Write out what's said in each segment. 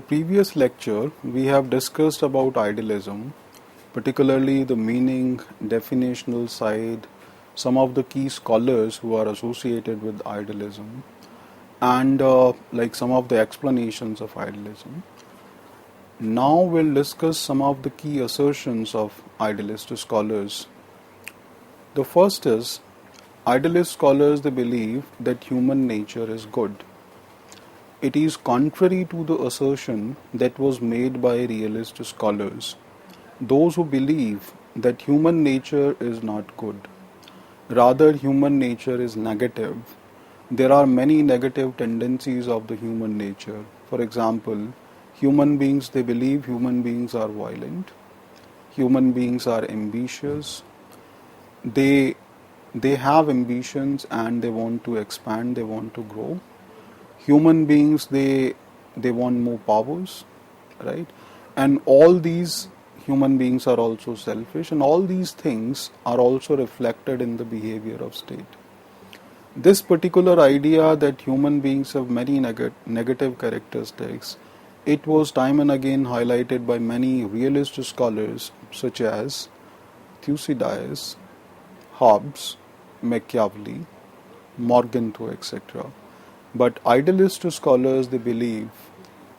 previous lecture, we have discussed about idealism, particularly the meaning, definitional side, some of the key scholars who are associated with idealism, and like some of the explanations of idealism. Now we'll discuss some of the key assertions of idealist scholars. The first is, idealist scholars, they believe that human nature is good. It is contrary to the assertion that was made by realist scholars, those who believe that human nature is not good. Rather, human nature is negative. There are many negative tendencies of the human nature. For example, human beings, they believe human beings are violent. Human beings are ambitious. They have ambitions and they want to expand, they want to grow. Human beings, they want more powers, right? And all these human beings are also selfish, and all these things are also reflected in the behavior of state. This particular idea that human beings have many negative characteristics, it was time and again highlighted by many realist scholars such as Thucydides, Hobbes, Machiavelli, Morgenthau, etc. But idealist scholars, they believe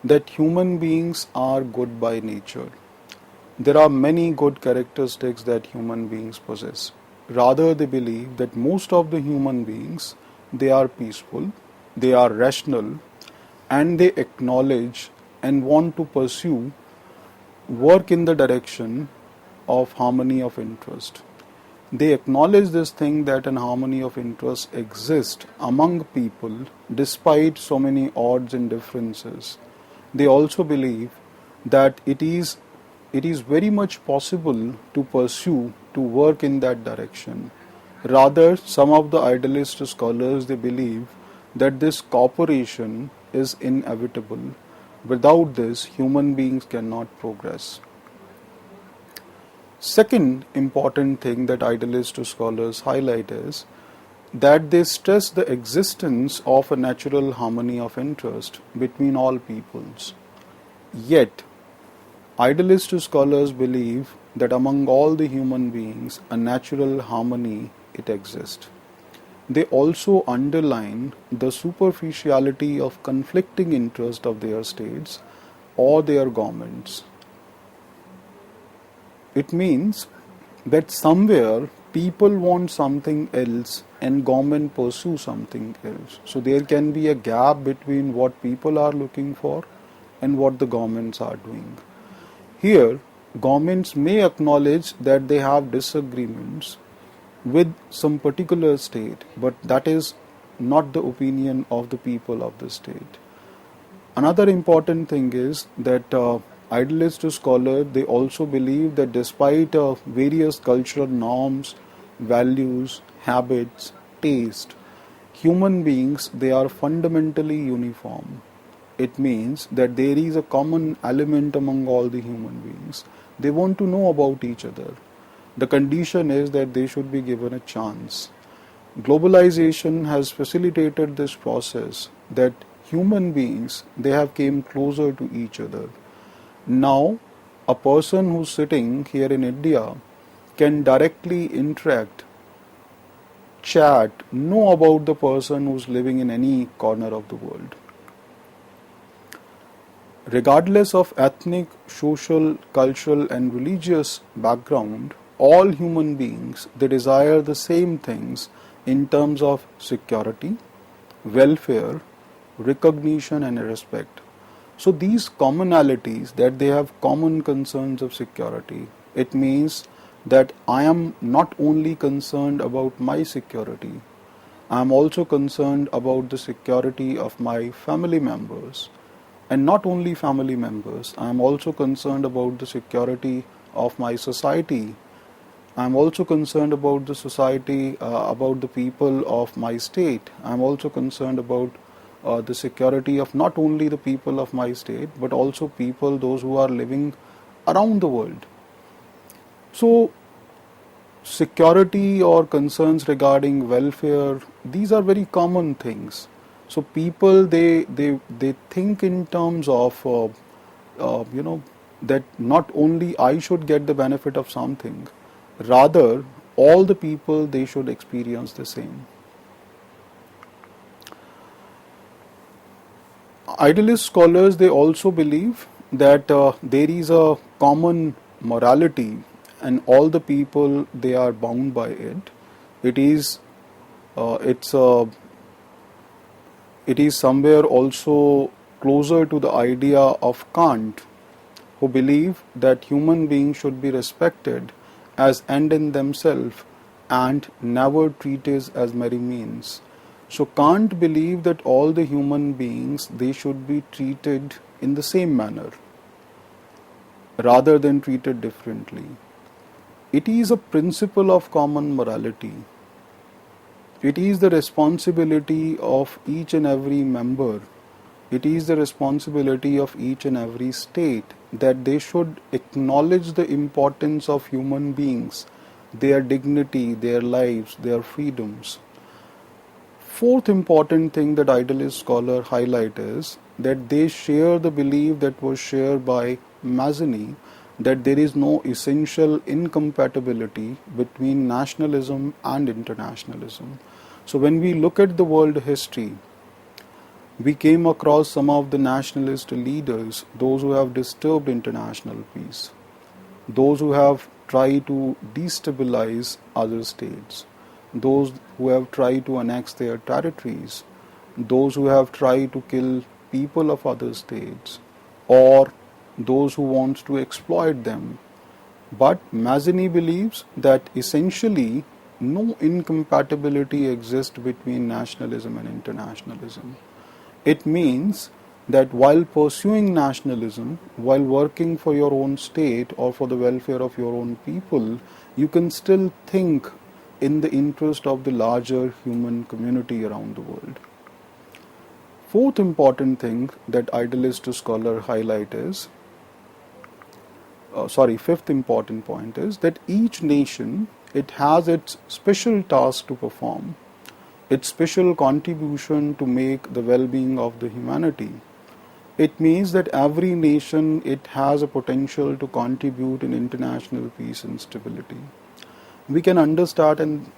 that human beings are good by nature. There are many good characteristics that human beings possess. Rather, they believe that most of the human beings, they are peaceful, they are rational, and they acknowledge and want to pursue work in the direction of harmony of interest. They acknowledge this thing that an harmony of interest exists among people despite so many odds and differences. They also believe that it is very much possible to pursue, to work in that direction. Rather, some of the idealist scholars, they believe that this cooperation is inevitable. Without this, human beings cannot progress. Second important thing that idealist scholars highlight is that they stress the existence of a natural harmony of interest between all peoples. Yet, idealist scholars believe that among all the human beings, a natural harmony, it exists. They also underline the superficiality of conflicting interest of their states or their governments. It means that somewhere people want something else and government pursue something else. So there can be a gap between what people are looking for and what the governments are doing. Here, governments may acknowledge that they have disagreements with some particular state, but that is not the opinion of the people of the state. Another important thing is that idealist scholars, they also believe that despite various cultural norms, values, habits, taste, human beings, they are fundamentally uniform. It means that there is a common element among all the human beings. They want to know about each other. The condition is that they should be given a chance. Globalization has facilitated this process that human beings, they have came closer to each other. Now, a person who's sitting here in India can directly interact, chat, know about the person who's living in any corner of the world. Regardless of ethnic, social, cultural, and religious background, all human beings, they desire the same things in terms of security, welfare, recognition, and respect. So these commonalities, that they have common concerns of security, it means that I am not only concerned about my security, I am also concerned about the security of my family members. And not only family members, I am also concerned about the security of my society. I am also concerned about the society, about the people of my state. I am also concerned about the security of not only the people of my state, but also people, those who are living around the world. So, security or concerns regarding welfare, these are very common things. So people, they think in terms of that not only I should get the benefit of something, rather all the people, they should experience the same. Idealist scholars, they also believe that there is a common morality and all the people, they are bound by it. It is it's it is somewhere also closer to the idea of Kant, who believed that human beings should be respected as end in themselves and never treated as merry means. So Kant believed that all the human beings, they should be treated in the same manner rather than treated differently. It is a principle of common morality. It is the responsibility of each and every member. It is the responsibility of each and every state that they should acknowledge the importance of human beings, their dignity, their lives, their freedoms. Fourth important thing that idealist scholar highlight is that they share the belief that was shared by Mazzini, that there is no essential incompatibility between nationalism and internationalism. So when we look at the world history, we came across some of the nationalist leaders, those who have disturbed international peace, those who have tried to destabilize other states, those who have tried to annex their territories, those who have tried to kill people of other states, or those who want to exploit them. But Mazzini believes that essentially no incompatibility exists between nationalism and internationalism. It means that while pursuing nationalism, while working for your own state or for the welfare of your own people, you can still think in the interest of the larger human community around the world. Fourth important thing that idealist scholar highlight is, fifth important point is that each nation, it has its special task to perform, its special contribution to make the well-being of the humanity. It means that every nation, it has a potential to contribute in international peace and stability. We can understand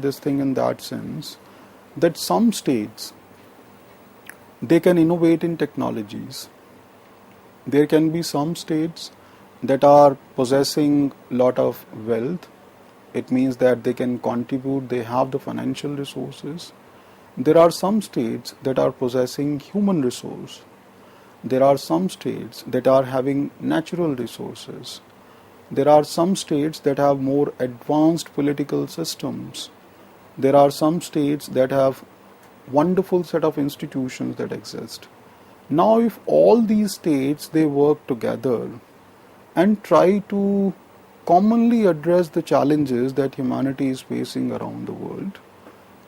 this thing in that sense that some states, they can innovate in technologies. There can be some states that are possessing a lot of wealth. It means that they can contribute, they have the financial resources. There are some states that are possessing human resource. There are some states that are having natural resources. There are some states that have more advanced political systems. There are some states that have wonderful set of institutions that exist. Now, if all these states, they work together and try to commonly address the challenges that humanity is facing around the world,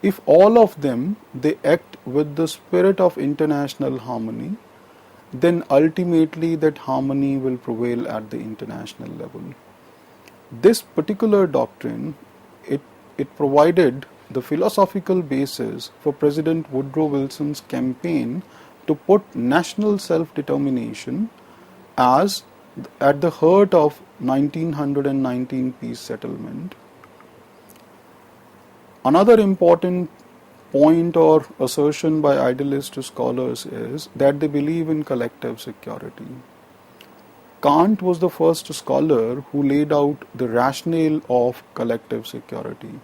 if all of them, they act with the spirit of international harmony, then ultimately that harmony will prevail at the international level. This particular doctrine, it provided the philosophical basis for President Woodrow Wilson's campaign to put national self-determination as at the heart of 1919 peace settlement. Another important point or assertion by idealist scholars is that they believe in collective security. Kant was the first scholar who laid out the rationale of collective security.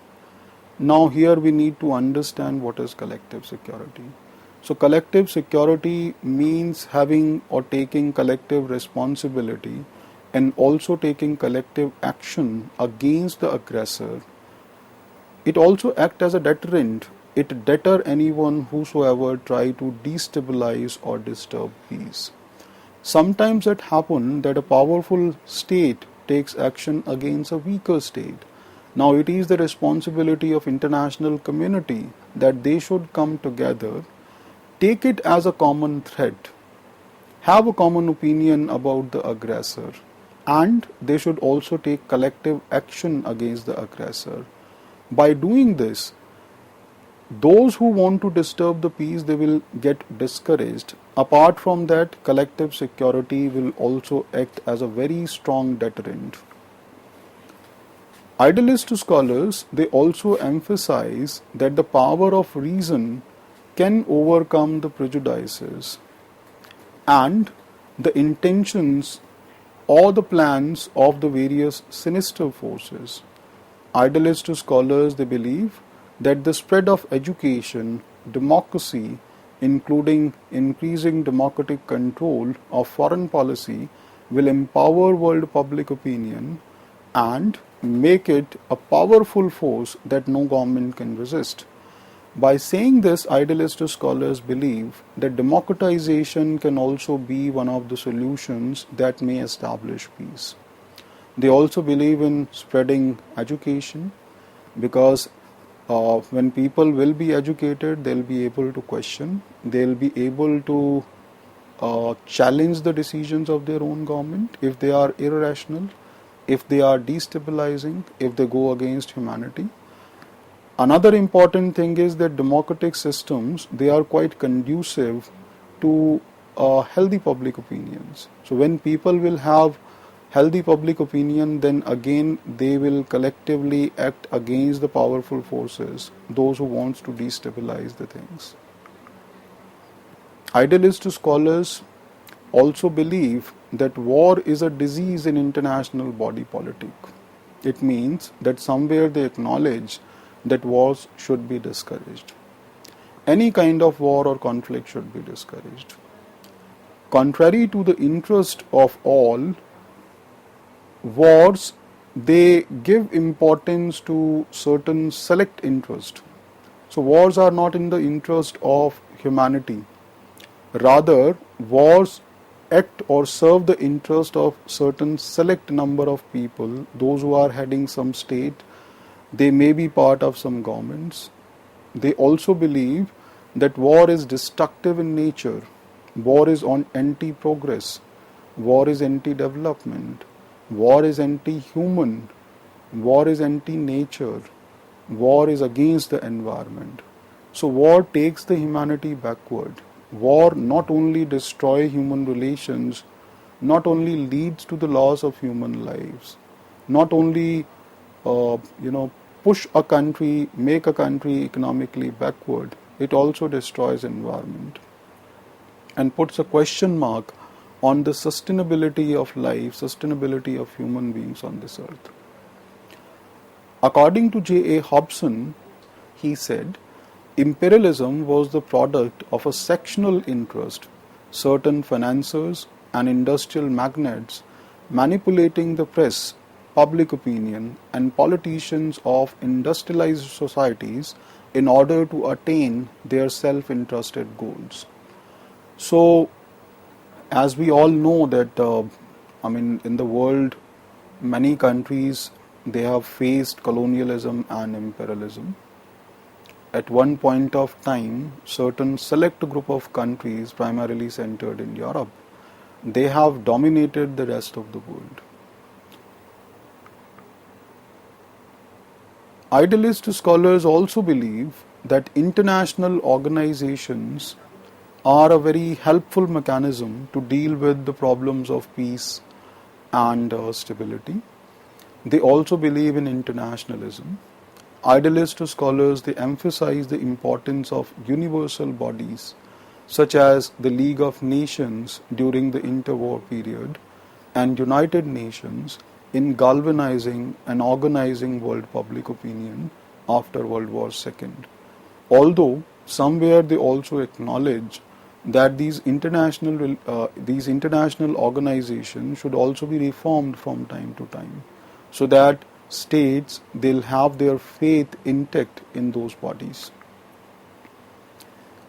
Now here we need to understand what is collective security. So collective security means having or taking collective responsibility and also taking collective action against the aggressor. It also acts as a deterrent. It deter anyone whosoever try to destabilize or disturb peace. Sometimes it happens that a powerful state takes action against a weaker state. Now it is the responsibility of international community that they should come together, take it as a common threat, have a common opinion about the aggressor, and they should also take collective action against the aggressor. By doing this, Those who want to disturb the peace, they will get discouraged. Apart from that, collective security will also act as a very strong deterrent. Idealist scholars, they also emphasize that the power of reason can overcome the prejudices and the intentions or the plans of the various sinister forces. Idealist scholars, they believe that the spread of education, democracy, including increasing democratic control of foreign policy, will empower world public opinion and make it a powerful force that no government can resist. By saying this, idealist scholars believe that democratization can also be one of the solutions that may establish peace. They also believe in spreading education because when people will be educated, they'll be able to question, they'll be able to challenge the decisions of their own government if they are irrational, if they are destabilizing, if they go against humanity. Another important thing is that democratic systems, they are quite conducive to healthy public opinions. So when people will have healthy public opinion, then again they will collectively act against the powerful forces, those who wants to destabilize the things. Idealist scholars also believe that war is a disease in international body politic. It means that somewhere they acknowledge that wars should be discouraged. Any kind of war or conflict should be discouraged. Contrary to the interest of all, wars, they give importance to certain select interest. So wars are not in the interest of humanity. Rather, wars act or serve the interest of certain select number of people, those who are heading some state. They may be part of some governments. They also believe that war is destructive in nature. War is on anti-progress. War is anti-development. War is anti-human. War is anti-nature. War is against the environment. So war takes the humanity backward. War not only destroys human relations, not only leads to the loss of human lives, not only push a country, make a country economically backward, it also destroys environment and puts a question mark on the sustainability of life, sustainability of human beings on this earth. According to J.A. Hobson, he said, imperialism was the product of a sectional interest, certain financiers and industrial magnates manipulating the press, public opinion, and politicians of industrialized societies in order to attain their self-interested goals. So, as we all know that, in the world, many countries, they have faced colonialism and imperialism. At one point of time, certain select group of countries, primarily centered in Europe, they have dominated the rest of the world. Idealist scholars also believe that international organizations are a very helpful mechanism to deal with the problems of peace and stability. They also believe in internationalism. Idealist scholars, they emphasize the importance of universal bodies such as the League of Nations during the interwar period and United Nations in galvanizing and organizing world public opinion after World War II. Although somewhere they also acknowledge that these international organizations should also be reformed from time to time, so that states, they'll have their faith intact in those bodies.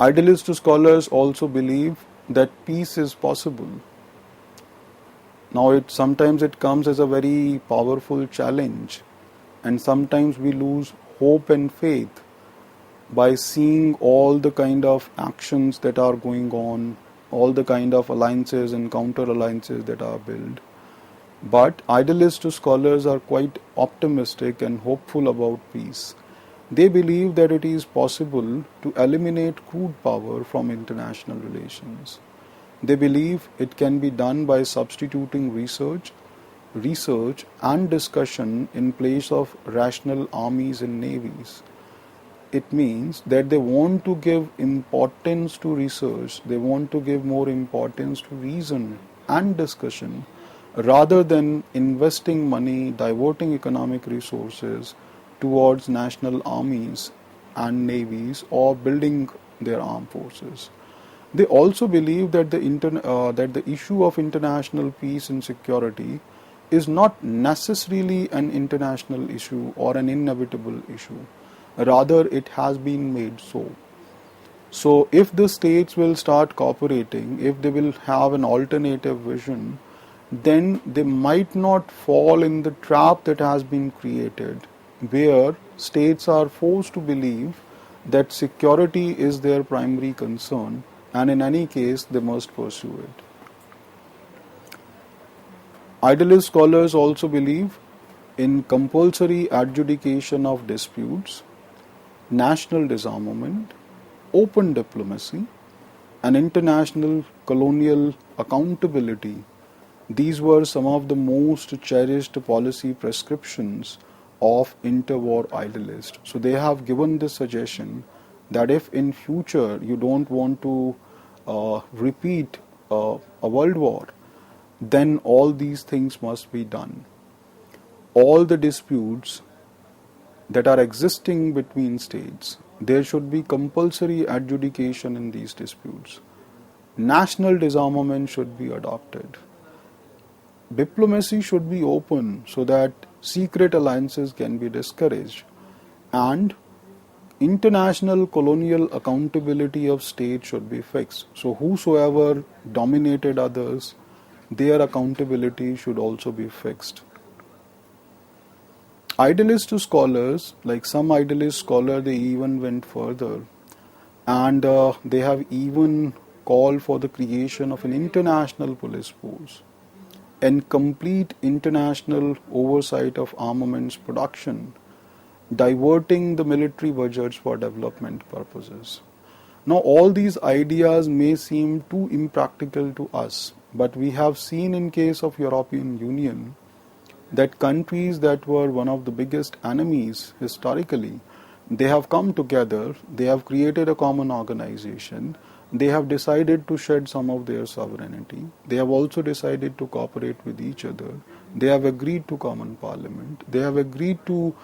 Idealist scholars also believe that peace is possible. Now sometimes it comes as a very powerful challenge, and sometimes we lose hope and faith by seeing all the kind of actions that are going on, all the kind of alliances and counter alliances that are built. But idealist scholars are quite optimistic and hopeful about peace. They believe that it is possible to eliminate crude power from international relations. They believe it can be done by substituting research and discussion in place of rational armies and navies. It means that they want to give importance to research, they want to give more importance to reason and discussion rather than investing money, diverting economic resources towards national armies and navies or building their armed forces. They also believe that that the issue of international peace and security is not necessarily an international issue or an inevitable issue. Rather, it has been made so. So, if the states will start cooperating, if they will have an alternative vision, then they might not fall in the trap that has been created, where states are forced to believe that security is their primary concern, and in any case, they must pursue it. Idealist scholars also believe in compulsory adjudication of disputes, national disarmament, open diplomacy, and international colonial accountability. These were some of the most cherished policy prescriptions of interwar idealists. So they have given this suggestion that if in future you don't want to repeat a world war, then all these things must be done. All the disputes that are existing between states, there should be compulsory adjudication in these disputes. National disarmament should be adopted. Diplomacy should be open so that secret alliances can be discouraged. And international colonial accountability of states should be fixed. So whosoever dominated others, their accountability should also be fixed. Idealist scholars, like some idealist scholars, they even went further and they have even called for the creation of an international police force and complete international oversight of armaments production, diverting the military budgets for development purposes. Now, all these ideas may seem too impractical to us, but we have seen in case of European Union that countries that were one of the biggest enemies historically, they have come together, they have created a common organization, they have decided to shed some of their sovereignty, they have also decided to cooperate with each other, they have agreed to common parliament, they have agreed to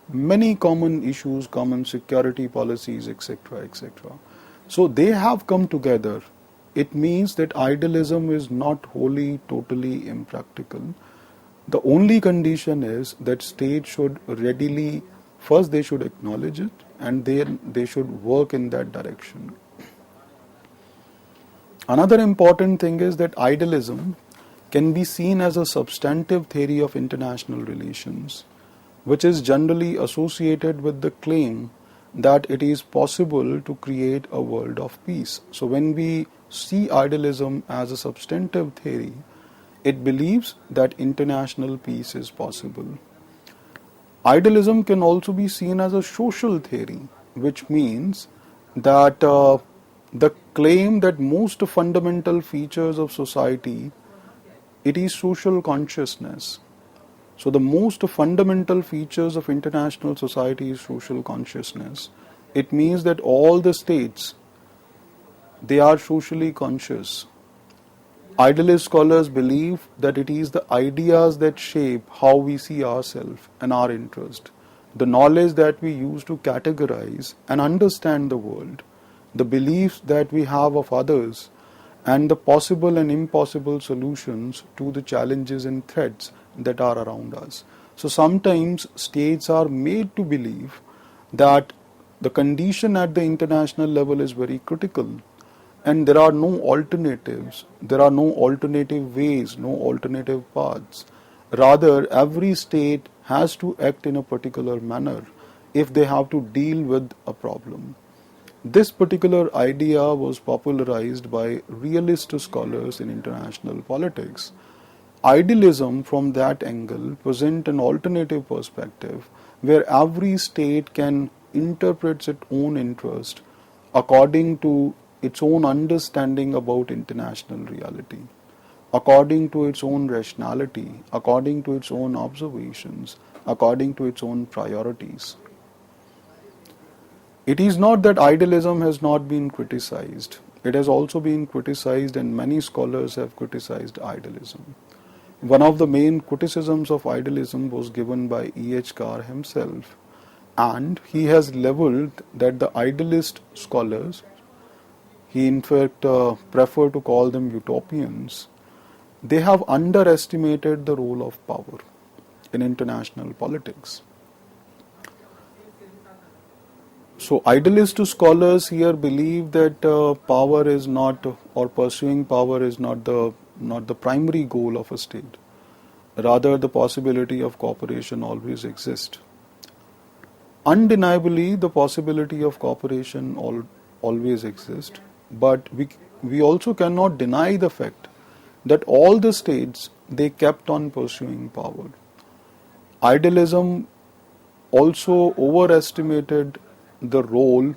many common issues, common security policies, etc., etc. So they have come together. It means that idealism is not wholly, totally impractical. The only condition is that states should readily, first they should acknowledge it and then they should work in that direction. Another important thing is that idealism can be seen as a substantive theory of international relations, which is generally associated with the claim that it is possible to create a world of peace. So when we see idealism as a substantive theory, it believes that international peace is possible. Idealism can also be seen as a social theory, which means that the claim that most fundamental features of society, it is social consciousness. So the most fundamental features of international society is social consciousness. It means that all the states, they are socially conscious. Idealist scholars believe that it is the ideas that shape how we see ourselves and our interest, the knowledge that we use to categorize and understand the world, the beliefs that we have of others, and the possible and impossible solutions to the challenges and threats that are around us. So sometimes states are made to believe that the condition at the international level is very critical and there are no alternatives, there are no alternative ways, no alternative paths. Rather, every state has to act in a particular manner if they have to deal with a problem. This particular idea was popularized by realist scholars in international politics. Idealism from that angle presents an alternative perspective where every state can interprets its own interest according to its own understanding about international reality, according to its own rationality, according to its own observations, according to its own priorities. It is not that idealism has not been criticized. It has also been criticized, and many scholars have criticized idealism. One of the main criticisms of idealism was given by E.H. Carr himself, and he has leveled that the idealist scholars, he in fact preferred to call them utopians, they have underestimated the role of power in international politics. So idealist scholars here believe that power is not, or pursuing power is not the primary goal of a state. Rather, the possibility of cooperation always exists. Undeniably, the possibility of cooperation always exists, but we also cannot deny the fact that all the states, they kept on pursuing power. Idealism also overestimated the role,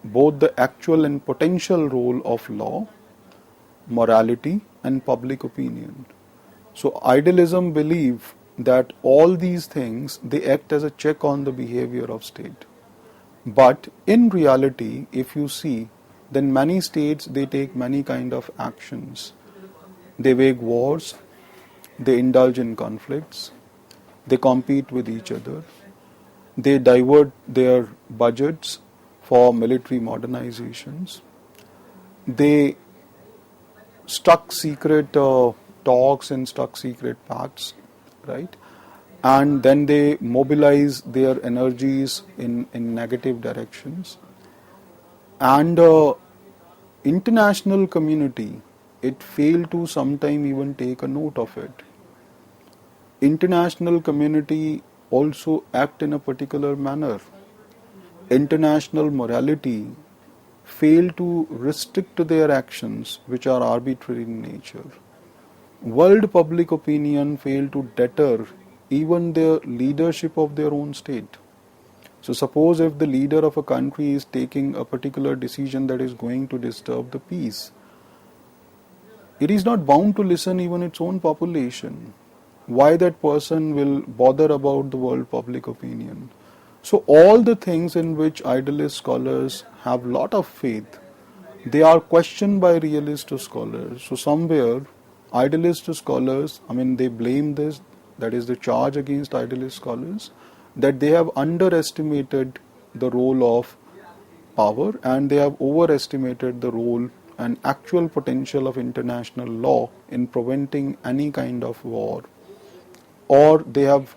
both the actual and potential role of law, morality and public opinion. So idealism believe that all these things, they act as a check on the behavior of state. But in reality, if you see, then many states, they take many kind of actions. They wage wars, they indulge in conflicts, they compete with each other, they divert their budgets for military modernizations, they struck secret talks and struck secret pacts, right? And then they mobilize their energies in negative directions. And international community, it failed to sometime even take a note of it. International community also act in a particular manner. International morality fail to restrict their actions which are arbitrary in nature. World public opinion fail to deter even the leadership of their own state. So suppose if the leader of a country is taking a particular decision that is going to disturb the peace, it is not bound to listen even its own population. Why that person will bother about the world public opinion? So all the things in which idealist scholars have lot of faith, they are questioned by realist scholars. So somewhere idealist scholars, they blame this, that is the charge against idealist scholars, that they have underestimated the role of power and they have overestimated the role and actual potential of international law in preventing any kind of war, or they have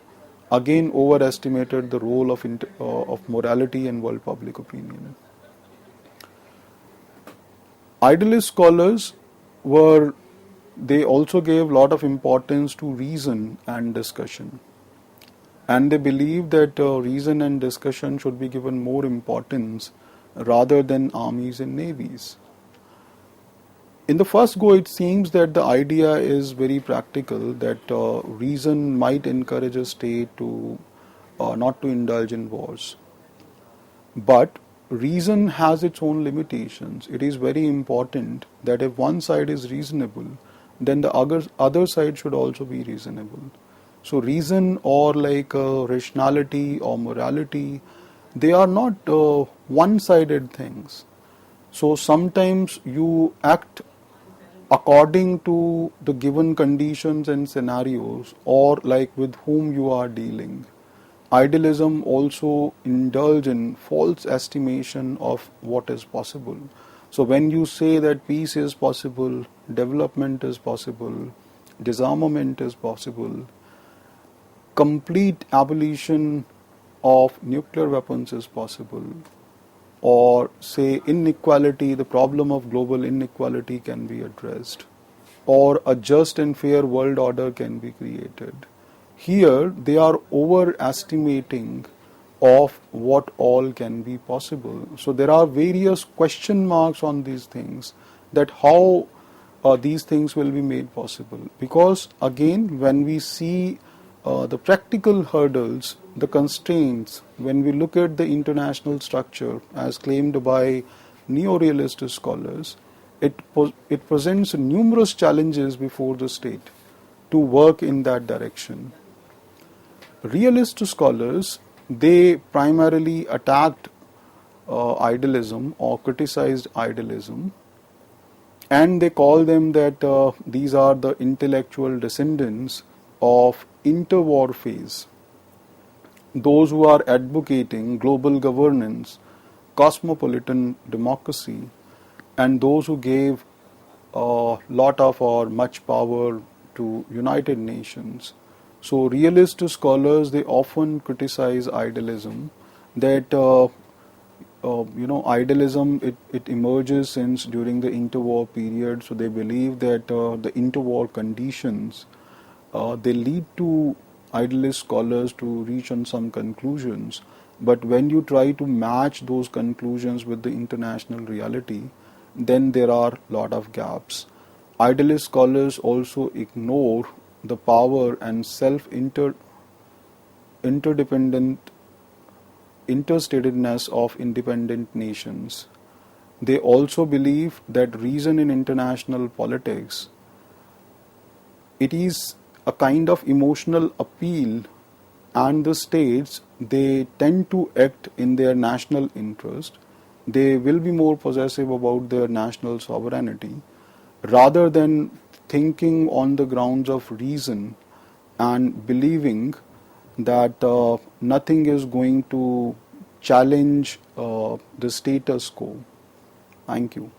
again overestimated the role of morality and world public opinion. Idealist scholars they also gave lot of importance to reason and discussion, and they believe that reason and discussion should be given more importance rather than armies and navies. In the first go, it seems that the idea is very practical, that reason might encourage a state to not to indulge in wars. But reason has its own limitations. It is very important that if one side is reasonable, then the other side should also be reasonable. So reason or rationality or morality, they are not one-sided things. So sometimes you act according to the given conditions and scenarios, or with whom you are dealing. Idealism also indulge in false estimation of what is possible. So when you say that peace is possible, development is possible, disarmament is possible, complete abolition of nuclear weapons is possible, or say inequality, the problem of global inequality can be addressed, or a just and fair world order can be created. Here they are overestimating of what all can be possible. So there are various question marks on these things, that how these things will be made possible. Because again, when we see The practical hurdles, the constraints, when we look at the international structure as claimed by neo-realist scholars, it presents numerous challenges before the state to work in that direction. Realist scholars, they primarily attacked idealism or criticized idealism, and they call them that these are the intellectual descendants of interwar phase, those who are advocating global governance, cosmopolitan democracy, and those who gave a lot of or much power to United Nations. So realist scholars, they often criticize idealism, that idealism, it emerges since during the interwar period. So they believe that the interwar conditions, they lead to idealist scholars to reach on some conclusions. But when you try to match those conclusions with the international reality, then there are a lot of gaps. Idealist scholars also ignore the power and interdependent interstatedness of independent nations. They also believe that reason in international politics, it is a kind of emotional appeal, and the states, they tend to act in their national interest. They will be more possessive about their national sovereignty rather than thinking on the grounds of reason and believing that nothing is going to challenge the status quo. Thank you.